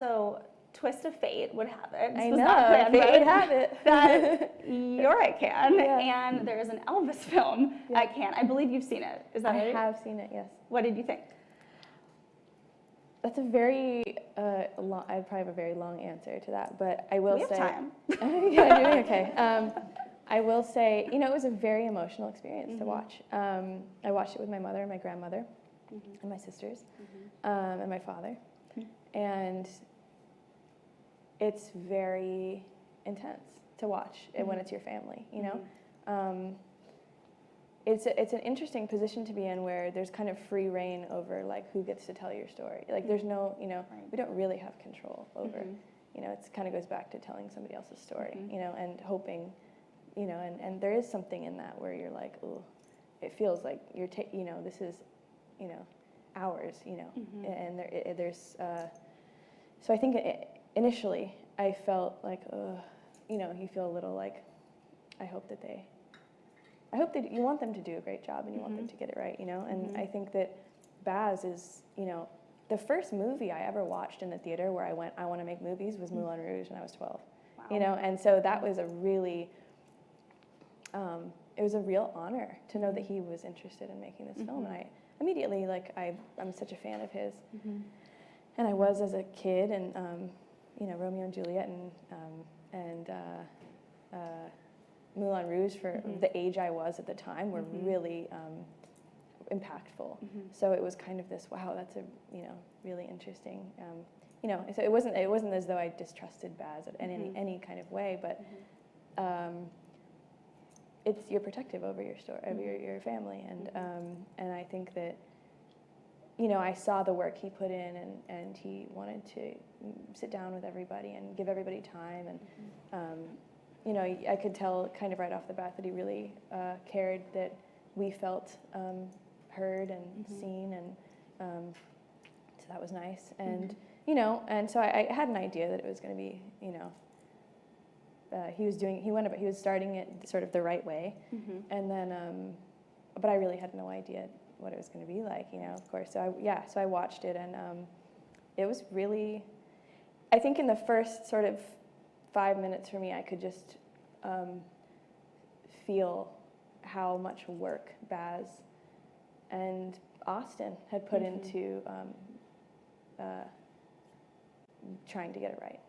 So, twist of fate would have it. I know, fate would have it. That you're at Cannes, Yeah. and there is an Elvis film at Cannes. I believe you've seen it. Is that right? I have seen it, yes. What did you think? That's a very long, I probably have a very long answer to that, but I will say. We have time. Yeah, doing okay. I will say, it was a very emotional experience to watch. I watched it with my mother and my grandmother and my sisters and my father. And it's very intense to watch when it's your family, It's an interesting position to be in where there's kind of free reign over like who gets to tell your story. Like there's no, we don't really have control over, it kind of goes back to telling somebody else's story, and hoping, and there is something in that where you're like, oh, it feels like you're, this is, ours, and there's, so I think initially I felt like, you feel a little like, I hope that you want them to do a great job and you want them to get it right, and I think that Baz is, the first movie I ever watched in the theater where I went, I want to make movies was Moulin Rouge when I was 12, and so that was a really, it was a real honor to know that he was interested in making this film, and I immediately, I'm such a fan of his, and I was as a kid, and, Romeo and Juliet and Moulin Rouge for the age I was at the time were really impactful. So it was kind of this, wow, that's a really interesting. So it wasn't as though I distrusted Baz in any kind of way, but you're protective over your story, over your family, and I think that I saw the work he put in, and he wanted to sit down with everybody and give everybody time, and I could tell kind of right off the bat that he really cared that we felt heard and seen, and so that was nice. And and so I had an idea that it was going to be, he was starting it sort of the right way, and then, but I really had no idea what it was going to be like, of course. So I watched it, and it was really, I think in the first sort of 5 minutes for me, I could just feel how much work Baz and Austin had put into trying to get it right,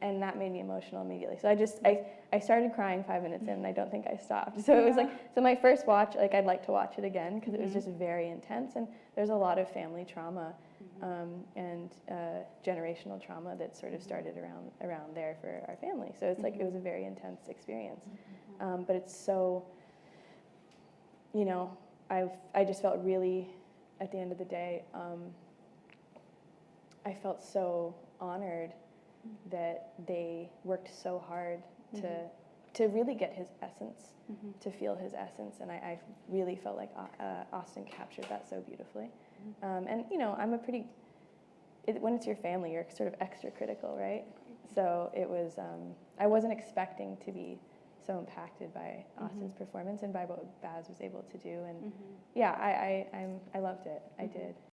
and that made me emotional immediately. So I started crying 5 minutes in, and I don't think I stopped. So it was so my first watch, I'd like to watch it again because it was just very intense, and there's a lot of family trauma and generational trauma that sort of started around there for our family. So it's it was a very intense experience, but it's so, I just felt really, at the end of the day, I felt so honored that they worked so hard to really get his essence, to feel his essence, and I really felt like Austin captured that so beautifully. And I'm a pretty, when it's your family, you're sort of extra critical, right? So it was, I wasn't expecting to be so impacted by Austin's performance and by what Baz was able to do, and I loved it. I did.